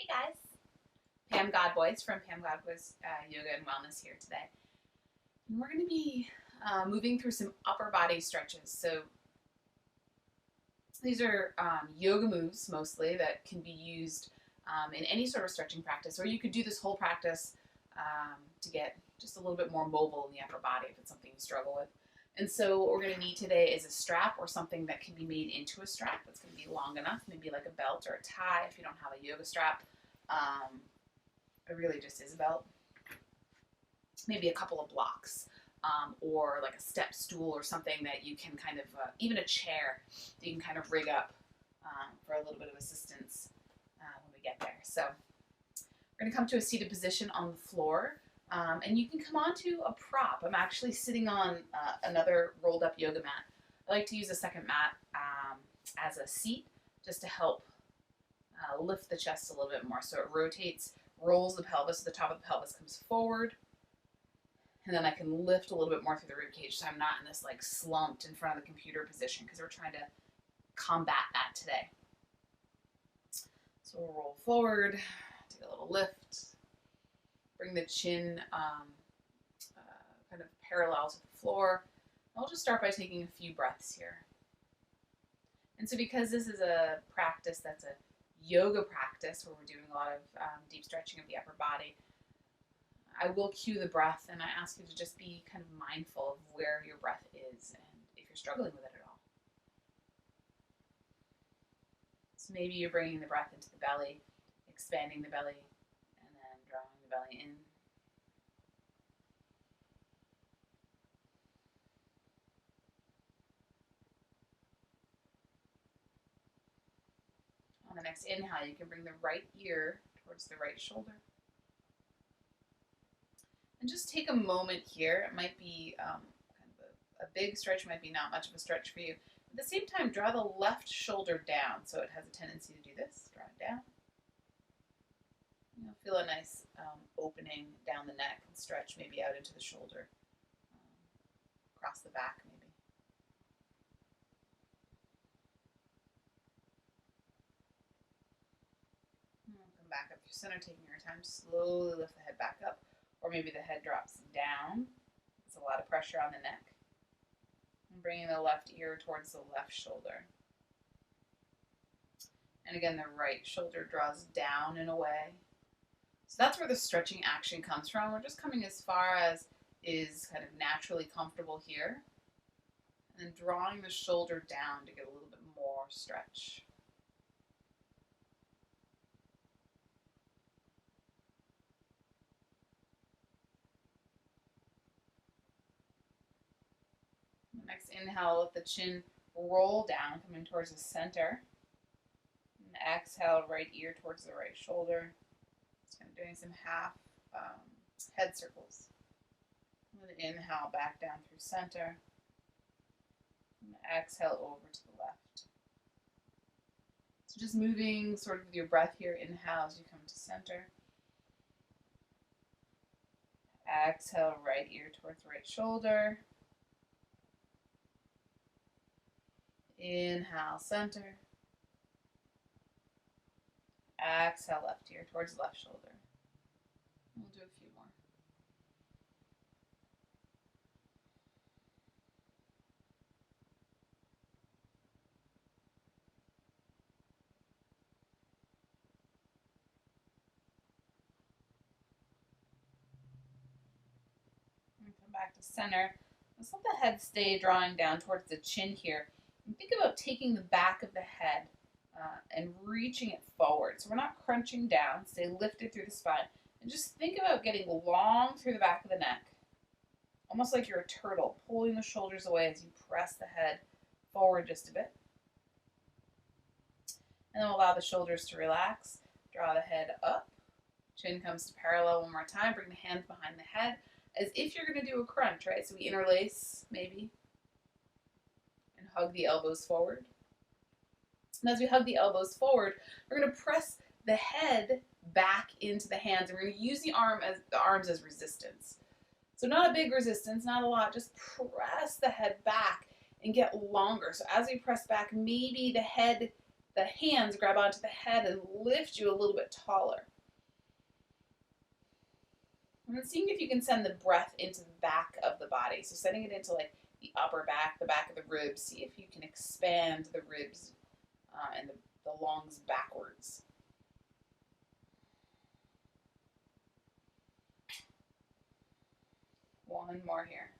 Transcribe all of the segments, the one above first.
Hey guys, Pam Godboys from Pam Godboys Yoga and Wellness here today. And we're going to be moving through some upper body stretches. So these are yoga moves mostly that can be used in any sort of stretching practice, or you could do this whole practice to get just a little bit more mobile in the upper body if it's something you struggle with. And so what we're going to need today is a strap or something that can be made into a strap that's going to be long enough, maybe like a belt or a tie if you don't have a yoga strap. It really just is a belt. Maybe a couple of blocks, or like a step stool or something that you can kind of, even a chair that you can kind of rig up for a little bit of assistance when we get there. So we're going to come to a seated position on the floor. And you can come onto a prop. I'm actually sitting on another rolled up yoga mat. I like to use a second mat as a seat just to help lift the chest a little bit more. So it rotates, rolls the pelvis, so the top of the pelvis comes forward. And then I can lift a little bit more through the rib cage so I'm not in this like slumped in front of the computer position because we're trying to combat that today. So we'll roll forward, take a little lift. Bring the chin kind of parallel to the floor. I'll just start by taking a few breaths here. And so because this is a practice that's a yoga practice where we're doing a lot of deep stretching of the upper body, I will cue the breath and I ask you to just be kind of mindful of where your breath is and if you're struggling with it at all. So maybe you're bringing the breath into the belly, expanding the belly, drawing the belly in. On the next inhale, you can bring the right ear towards the right shoulder. And just take a moment here. It might be kind of a big stretch, might be not much of a stretch for you. At the same time, draw the left shoulder down. So it has a tendency to do this. Draw it down. You'll feel a nice opening down the neck and stretch maybe out into the shoulder, across the back maybe. Come back up through center, taking your time. Slowly lift the head back up, or maybe the head drops down. There's a lot of pressure on the neck. And bringing the left ear towards the left shoulder. And again, the right shoulder draws down and away. So that's where the stretching action comes from. We're just coming as far as is kind of naturally comfortable here. And then drawing the shoulder down to get a little bit more stretch. The next inhale, let the chin roll down, coming towards the center. And exhale, right ear towards the right shoulder. Kind of doing some half head circles. And then inhale back down through center. And exhale over to the left. So just moving sort of with your breath here. Inhale as you come to center. Exhale, right ear towards the right shoulder. Inhale, center. Exhale, left ear towards left shoulder. We'll do a few more. And come back to center. Let's let the head stay drawing down towards the chin here. And think about taking the back of the head and reaching it forward. So we're not crunching down. Stay lifted through the spine. And just think about getting long through the back of the neck. Almost like you're a turtle, pulling the shoulders away as you press the head forward just a bit. And then we'll allow the shoulders to relax. Draw the head up. Chin comes to parallel one more time. Bring the hands behind the head as if you're going to do a crunch, right? So we interlace maybe and hug the elbows forward. And as we hug the elbows forward, we're going to press the head back into the hands. And we're going to use the arms as resistance. So not a big resistance, not a lot. Just press the head back and get longer. So as we press back, maybe the head the hands grab onto the head and lift you a little bit taller. And then seeing if you can send the breath into the back of the body. So sending it into like the upper back, the back of the ribs. See if you can expand the ribs and the lungs backwards. One more here.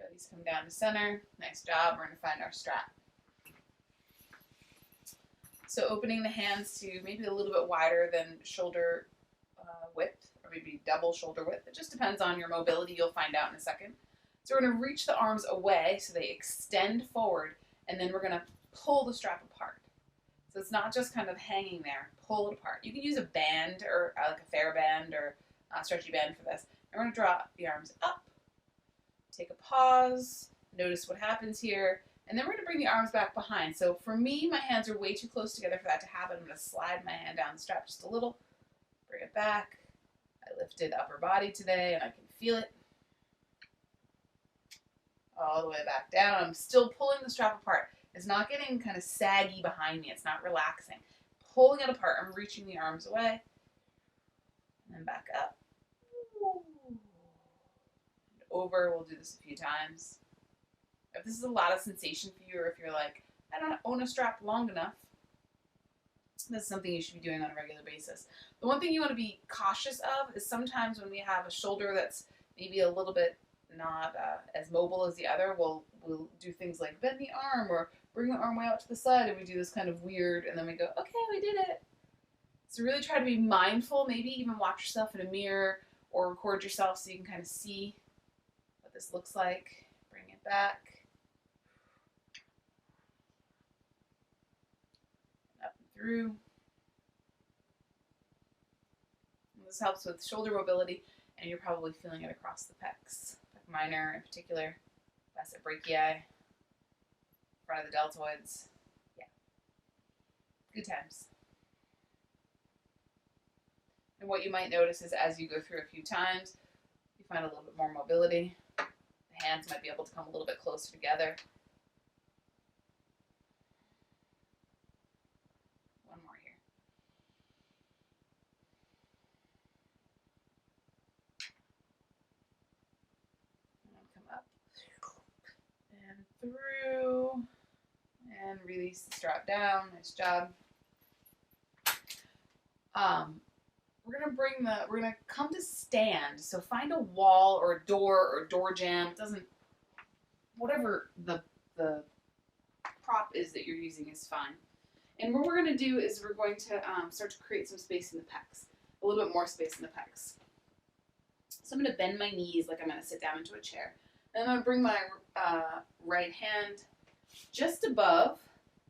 Release, come down to center. Nice job. We're going to find our strap. So opening the hands to maybe a little bit wider than shoulder width, or maybe double shoulder width. It just depends on your mobility. You'll find out in a second. So we're going to reach the arms away so they extend forward, and then we're going to pull the strap apart. So it's not just kind of hanging there. Pull it apart. You can use a band or like a fair band or a stretchy band for this. And we're going to draw the arms up. Take a pause. Notice what happens here. And then we're going to bring the arms back behind. So for me, my hands are way too close together for that to happen. I'm going to slide my hand down the strap just a little. Bring it back. I lifted upper body today and I can feel it. All the way back down. I'm still pulling the strap apart. It's not getting kind of saggy behind me. It's not relaxing. Pulling it apart. I'm reaching the arms away. And then back up. And over. We'll do this a few times. If this is a lot of sensation for you, or if you're like, I don't own a strap long enough, this is something you should be doing on a regular basis. The one thing you want to be cautious of is sometimes when we have a shoulder that's maybe a little bit not as mobile as the other, we'll do things like bend the arm or bring the arm way out to the side, and we do this kind of weird, and then we go, okay, we did it. So really try to be mindful, maybe even watch yourself in a mirror or record yourself so you can kind of see what this looks like. Bring it back. Up and through. And this helps with shoulder mobility, and you're probably feeling it across the pecs. Pec minor in particular, facet brachii, front of the deltoids. Yeah. Good times. And what you might notice is as you go through a few times, you find a little bit more mobility. The hands might be able to come a little bit closer together. One more here. And come up and through and release the strap down. Nice job. We're gonna come to stand. So find a wall or a door jamb. It doesn't, whatever the prop is that you're using is fine. And what we're gonna do is we're going to start to create some space in the pecs, a little bit more space in the pecs. So I'm gonna bend my knees like I'm gonna sit down into a chair. And I'm gonna bring my right hand just above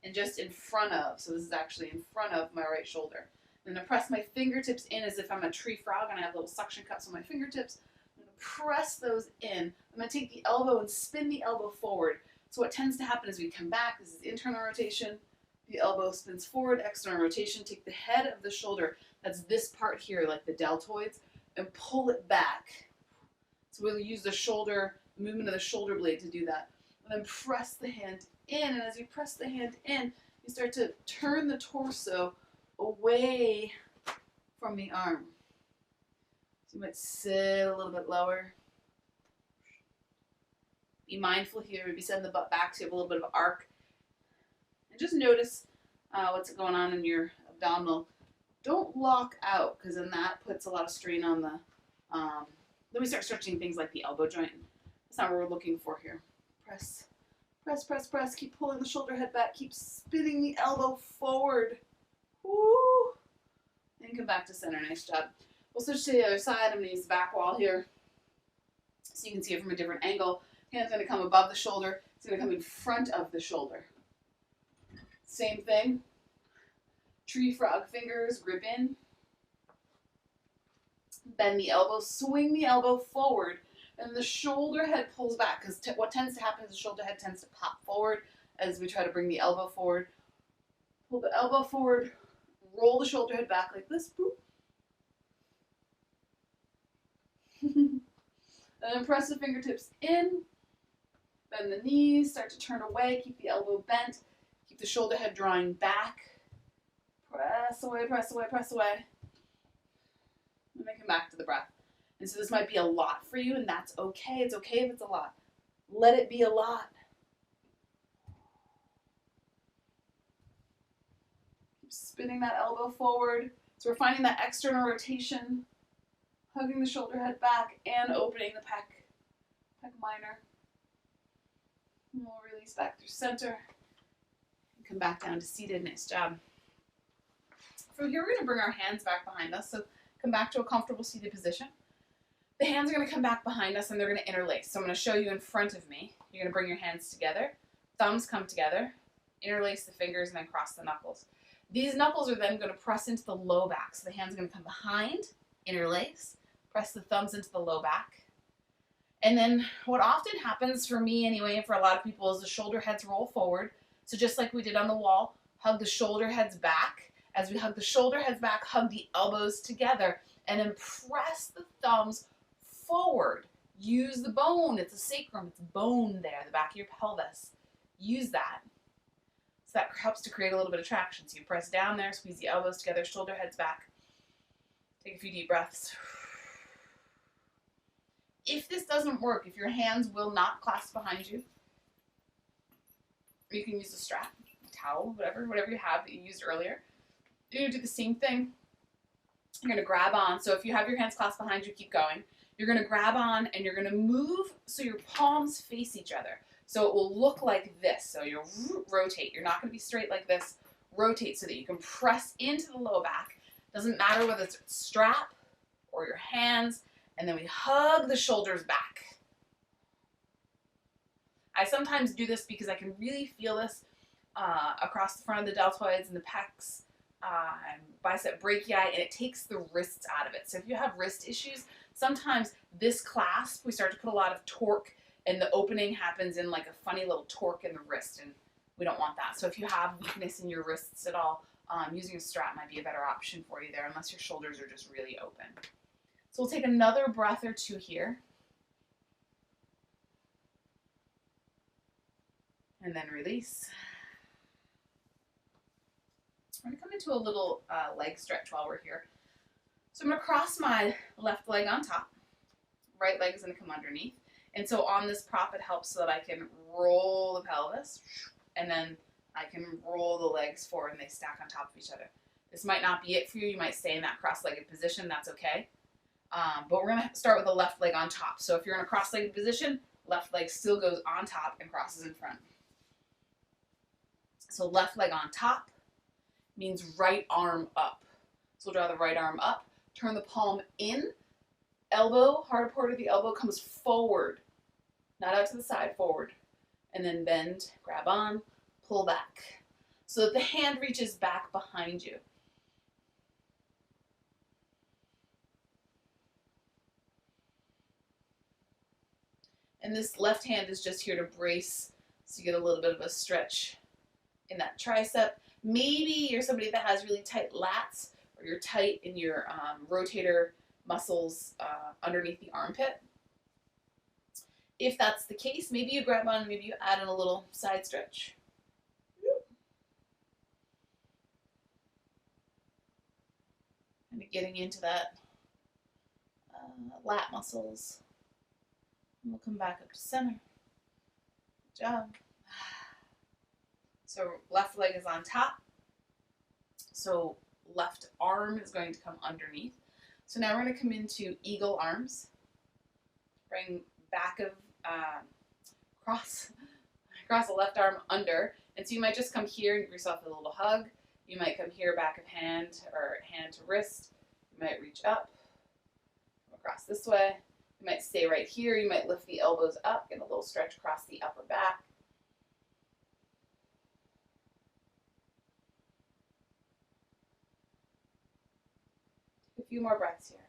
and just in front of. So this is actually in front of my right shoulder. I'm going to press my fingertips in as if I'm a tree frog and I have little suction cups on my fingertips. I'm going to press those in. I'm going to take the elbow and spin the elbow forward. So what tends to happen is we come back. This is internal rotation. The elbow spins forward, external rotation. Take the head of the shoulder, that's this part here, like the deltoids, and pull it back. So we'll use the shoulder, movement of the shoulder blade to do that. And then press the hand in. And as you press the hand in, you start to turn the torso away from the arm. So you might sit a little bit lower. Be mindful here, maybe send the butt back so you have a little bit of an arc. And just notice what's going on in your abdominal. Don't lock out, because then that puts a lot of strain on the, then we start stretching things like the elbow joint. That's not what we're looking for here. Press, press, press, press. Keep pulling the shoulder head back. Keep spinning the elbow forward. Woo! And come back to center. Nice job. We'll switch to the other side. I'm going to use the back wall here so you can see it from a different angle. Hand's going to come above the shoulder. It's going to come in front of the shoulder. Same thing. Tree frog fingers, grip in. Bend the elbow, swing the elbow forward, and the shoulder head pulls back, because what tends to happen is the shoulder head tends to pop forward as we try to bring the elbow forward. Pull the elbow forward. Roll the shoulder head back like this. Boop. And then press the fingertips in. Bend the knees, start to turn away, keep the elbow bent, keep the shoulder head drawing back. Press away, press away, press away. And then come back to the breath. And so this might be a lot for you, and that's okay. It's okay if it's a lot. Let it be a lot. Keep spinning that elbow forward. So we're finding that external rotation, hugging the shoulder head back and opening the pec minor. And we'll release back through center. And come back down to seated. Nice job. From here, we're going to bring our hands back behind us. So come back to a comfortable seated position. The hands are going to come back behind us and they're going to interlace. So I'm going to show you in front of me. You're going to bring your hands together. Thumbs come together. Interlace the fingers and then cross the knuckles. These knuckles are then going to press into the low back. So the hands are going to come behind, interlace, press the thumbs into the low back. And then what often happens for me anyway, and for a lot of people, is the shoulder heads roll forward. So just like we did on the wall, hug the shoulder heads back. As we hug the shoulder heads back, hug the elbows together and then press the thumbs forward. Use the bone. It's a sacrum. It's bone there, the back of your pelvis. Use that. So that helps to create a little bit of traction. So you press down there, squeeze the elbows together, shoulder heads back. Take a few deep breaths. If this doesn't work, if your hands will not clasp behind you, you can use a strap, a towel, whatever you have that you used earlier. You're going to do the same thing. You're going to grab on. So if you have your hands clasped behind you, keep going. You're going to grab on and you're going to move so your palms face each other. So it will look like this. So you'll rotate. You're not going to be straight like this. Rotate so that you can press into the low back. Doesn't matter whether it's a strap or your hands. And then we hug the shoulders back. I sometimes do this because I can really feel this across the front of the deltoids and the pecs, bicep brachii, and it takes the wrists out of it. So if you have wrist issues, sometimes this clasp, we start to put a lot of torque, and the opening happens in like a funny little torque in the wrist, and we don't want that. So if you have weakness in your wrists at all, using a strap might be a better option for you there, unless your shoulders are just really open. So we'll take another breath or two here. And then release. I'm going to come into a little leg stretch while we're here. So I'm going to cross my left leg on top. Right leg is going to come underneath. And so on this prop, it helps so that I can roll the pelvis. And then I can roll the legs forward and they stack on top of each other. This might not be it for you. You might stay in that cross-legged position. That's okay. But we're going to start with the left leg on top. So if you're in a cross-legged position, left leg still goes on top and crosses in front. So left leg on top means right arm up. So we'll draw the right arm up, turn the palm in, elbow, hard part of the elbow comes forward, not out to the side, forward. And then bend, grab on, pull back. So that the hand reaches back behind you. And this left hand is just here to brace, so you get a little bit of a stretch in that tricep. Maybe you're somebody that has really tight lats, or you're tight in your rotator muscles underneath the armpit. If that's the case, maybe you grab on and maybe you add in a little side stretch. Kind of getting into that lat muscles. And we'll come back up to center. Good job. So left leg is on top. So left arm is going to come underneath. So now we're going to come into eagle arms. Bring back of, cross the left arm under. And so you might just come here and give yourself a little hug. You might come here, back of hand, or hand to wrist. You might reach up, come across this way. You might stay right here. You might lift the elbows up, get a little stretch across the upper back. A few more breaths here.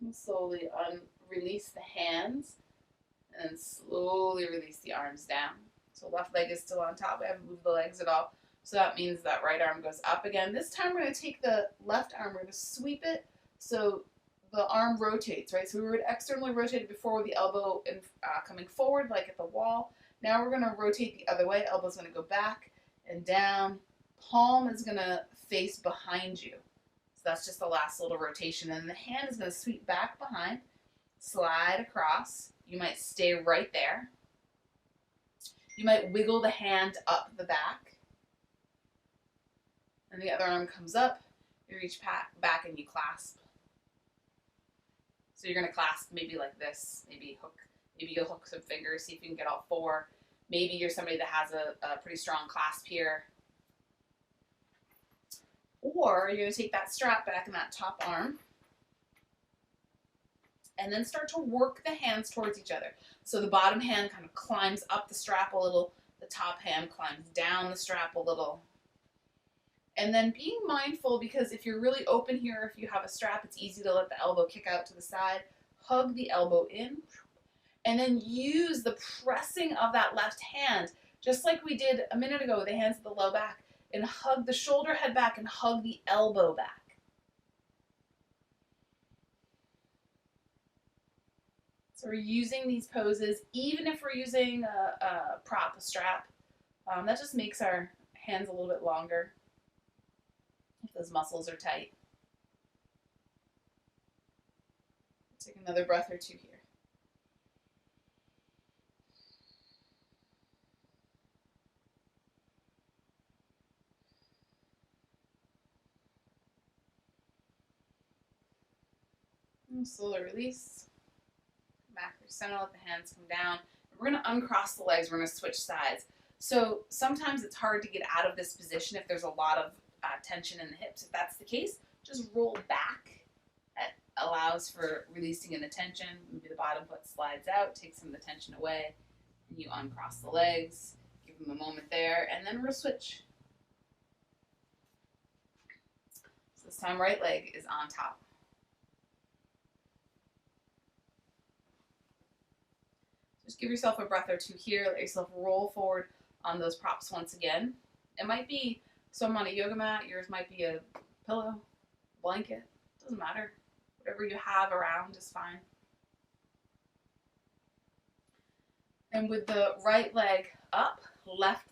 And slowly release the hands and then slowly release the arms down. So left leg is still on top. I haven't moved the legs at all. So that means that right arm goes up again. This time we're going to take the left arm, we're going to sweep it so the arm rotates, right? So we would externally rotate it before with the elbow coming forward like at the wall. Now we're going to rotate the other way. Elbow's going to go back and down. Palm is going to face behind you. So that's just the last little rotation. And the hand is going to sweep back behind, slide across. You might stay right there. You might wiggle the hand up the back. And the other arm comes up. You reach back and you clasp. So you're going to clasp maybe like this. Maybe you'll hook some fingers, see if you can get all four. Maybe you're somebody that has a pretty strong clasp here. Or you're going to take that strap back in that top arm and then start to work the hands towards each other. So the bottom hand kind of climbs up the strap a little, the top hand climbs down the strap a little. And then being mindful, because if you're really open here, if you have a strap, it's easy to let the elbow kick out to the side. Hug the elbow in. And then use the pressing of that left hand, just like we did a minute ago with the hands at the low back, and hug the shoulder head back and hug the elbow back. So we're using these poses, even if we're using a prop, a strap. That just makes our hands a little bit longer if those muscles are tight. Take another breath or two here. And slowly release. Back through center, let the hands come down. We're going to uncross the legs. We're going to switch sides. So sometimes it's hard to get out of this position if there's a lot of tension in the hips. If that's the case, just roll back. That allows for releasing in the tension. Maybe the bottom foot slides out, takes some of the tension away, and you uncross the legs. Give them a moment there, and then we'll switch. So this time, right leg is on top. Just give yourself a breath or two here. Let yourself roll forward on those props once again. It might be some on a yoga mat. Yours might be a pillow, blanket. Doesn't matter. Whatever you have around is fine. And with the right leg up, left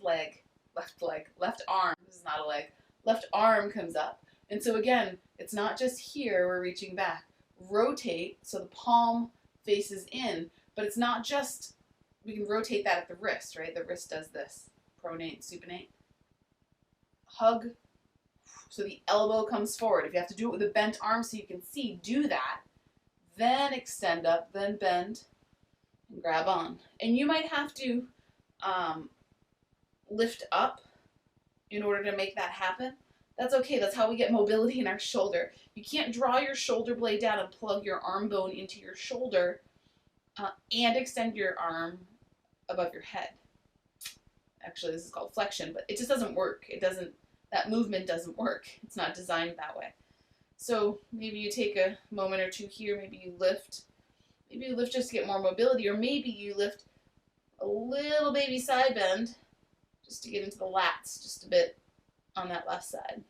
arm, this is not a leg, left arm comes up. And so again, it's not just here we're reaching back. Rotate so the palm faces in. But it's not just, we can rotate that at the wrist, right? The wrist does this, pronate, supinate. Hug, so the elbow comes forward. If you have to do it with a bent arm so you can see, do that. Then extend up, then bend, and grab on. And you might have to lift up in order to make that happen. That's okay, that's how we get mobility in our shoulder. You can't draw your shoulder blade down and plug your arm bone into your shoulder and extend your arm above your head. Actually, this is called flexion, but it just doesn't work. That movement doesn't work. It's not designed that way. So maybe you take a moment or two here, maybe you lift just to get more mobility, or maybe you lift a little baby side bend just to get into the lats just a bit on that left side.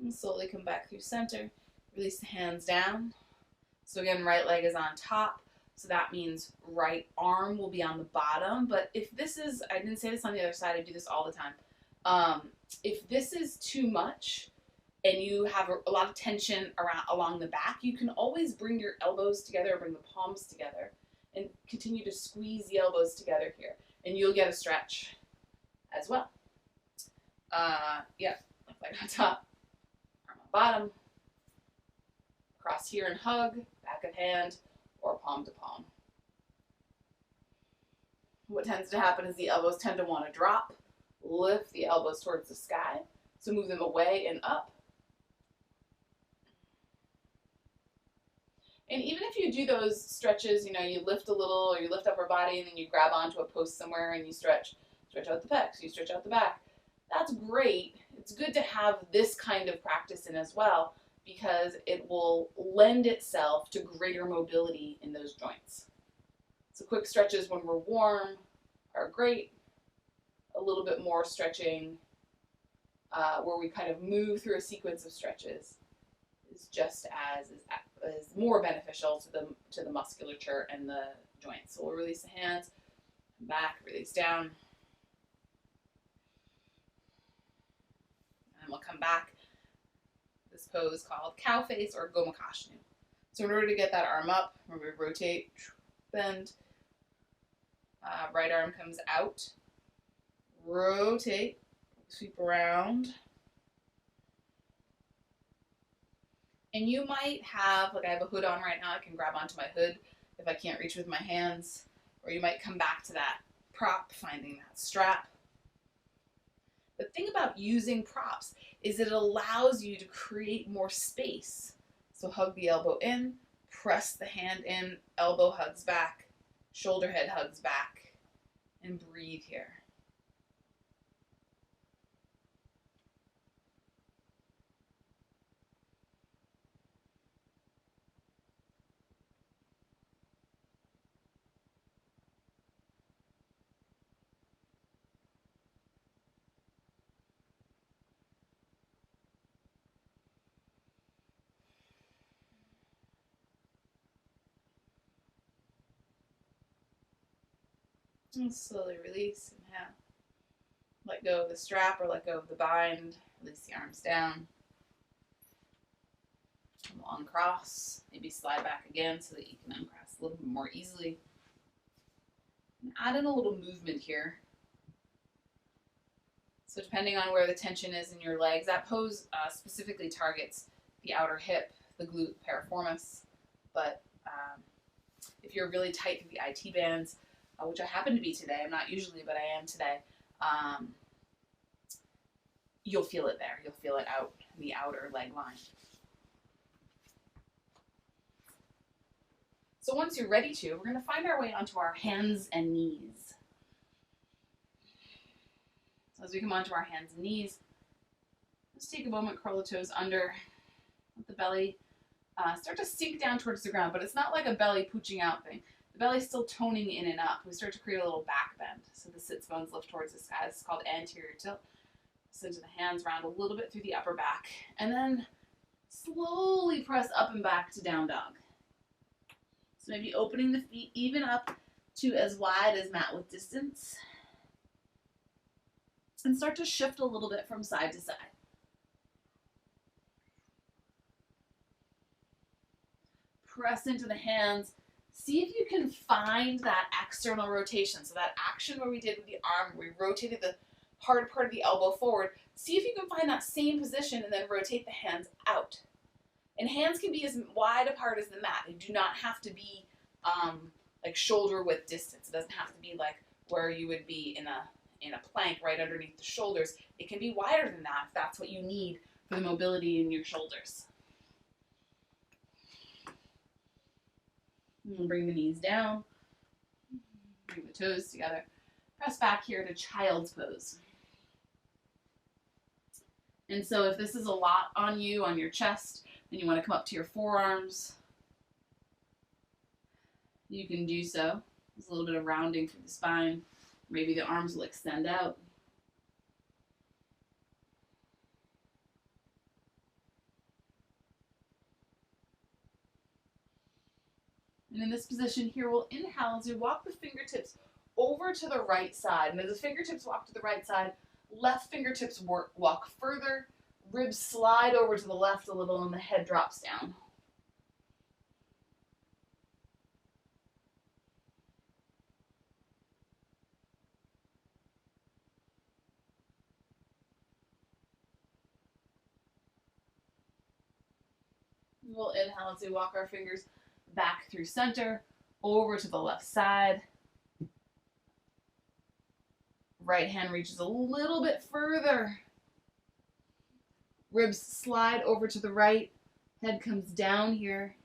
And slowly come back through center. Release the hands down. So again, right leg is on top. So that means right arm will be on the bottom. But if this is, I didn't say this on the other side, I do this all the time. If this is too much and you have a lot of tension along the back, you can always bring your elbows together, bring the palms together, and continue to squeeze the elbows together here. And you'll get a stretch as well. Yeah, left leg on top. Bottom, cross here and hug, back of hand, or palm to palm. What tends to happen is the elbows tend to want to drop. Lift the elbows towards the sky. So move them away and up. And even if you do those stretches, you lift a little or you lift upper body and then you grab onto a post somewhere and you stretch out the pecs, you stretch out the back. That's great it's good to have this kind of practice in as well because it will lend itself to greater mobility in those joints. So quick stretches when we're warm are great. A little bit more stretching where we kind of move through a sequence of stretches is just as is more beneficial to the musculature and the joints. So we'll release the hands, come back, release down, and we'll come back. This pose called cow face or Gomukhashnu. So in order to get that arm up, we rotate, bend, right arm comes out, rotate, sweep around. And you might have, like I have a hood on right now, I can grab onto my hood if I can't reach with my hands, or you might come back to that prop, finding that strap. The thing about using props is it allows you to create more space. So hug the elbow in, press the hand in, elbow hugs back, shoulder head hugs back, and breathe here. And slowly release, inhale. Let go of the strap or let go of the bind. Release the arms down. We'll uncross. Maybe slide back again so that you can uncross a little bit more easily. And add in a little movement here. So depending on where the tension is in your legs, that pose specifically targets the outer hip, the glute piriformis. But if you're really tight through the IT bands, which I happen to be today, I'm not usually, but I am today, you'll feel it there. You'll feel it out in the outer leg line. So once you're ready to, we're going to find our way onto our hands and knees. So as we come onto our hands and knees, let's take a moment, curl the toes under, let the belly start to sink down towards the ground, but it's not like a belly pooching out thing. The belly's still toning in and up. We start to create a little back bend. So the sits bones lift towards the sky. This is called anterior tilt. Send the hands round a little bit through the upper back. And then slowly press up and back to down dog. So maybe opening the feet even up to as wide as mat width distance. And start to shift a little bit from side to side. Press into the hands. See if you can find that external rotation. So that action where we did with the arm, we rotated the hard part of the elbow forward. See if you can find that same position and then rotate the hands out. And hands can be as wide apart as the mat. They do not have to be like shoulder width distance. It doesn't have to be like where you would be in a plank right underneath the shoulders. It can be wider than that if that's what you need for the mobility in your shoulders. And bring the knees down, bring the toes together. Press back here to child's pose. And so if this is a lot on you, on your chest, and you want to come up to your forearms, you can do so. There's a little bit of rounding through the spine. Maybe the arms will extend out. And in this position here, we'll inhale as we walk the fingertips over to the right side. And as the fingertips walk to the right side, left fingertips walk further, ribs slide over to the left a little, and the head drops down. We'll inhale as we walk our fingers back through center, over to the left side. Right hand reaches a little bit further. Ribs slide over to the right. Head comes down here.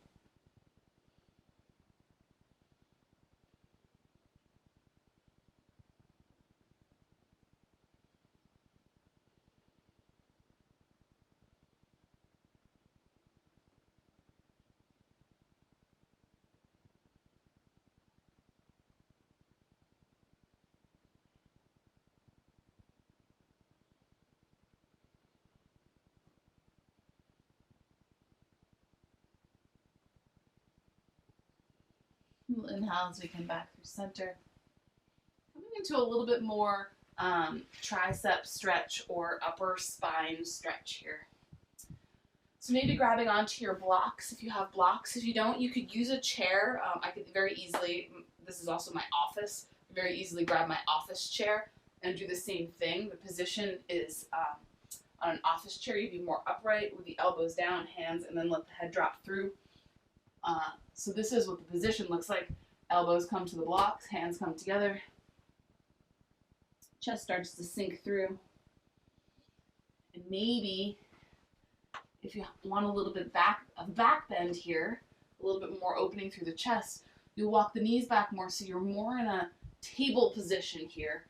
We'll inhale as we come back through center. Coming into a little bit more tricep stretch or upper spine stretch here. So maybe grabbing onto your blocks if you have blocks. If you don't, you could use a chair. I could very easily, this is also my office, very easily grab my office chair and do the same thing. The position is on an office chair, you'd be more upright with the elbows down, hands, and then let the head drop through. So this is what the position looks like. Elbows come to the blocks, hands come together. Chest starts to sink through. And maybe if you want a little bit of back bend here, a little bit more opening through the chest, you'll walk the knees back more so you're more in a table position here.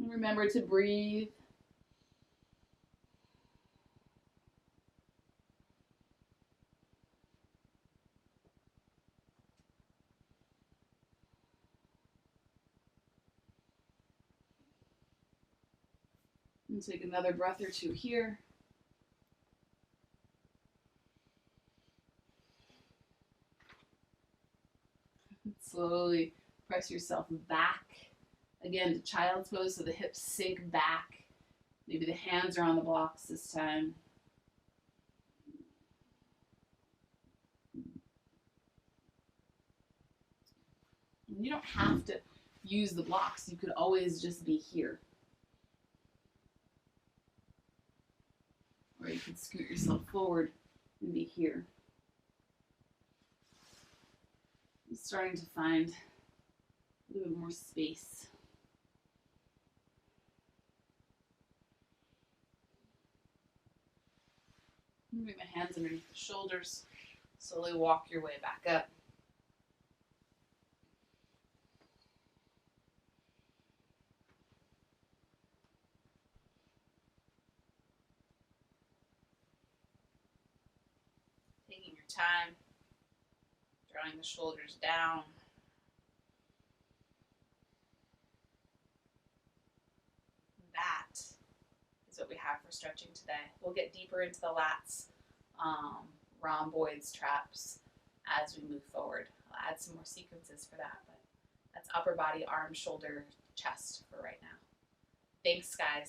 Remember to breathe. And take another breath or two here. Slowly press yourself back. Again, to child's pose, so the hips sink back. Maybe the hands are on the blocks this time. And you don't have to use the blocks. You could always just be here. Or you could scoot yourself forward and be here. I'm starting to find a little bit more space. Moving my hands underneath the shoulders. Slowly walk your way back up. Taking your time, drawing the shoulders down. That is what we have for stretching today. We'll get deeper into the lats, rhomboids, traps as we move forward. I'll add some more sequences for that, but that's upper body, arm, shoulder, chest for right now. Thanks, guys.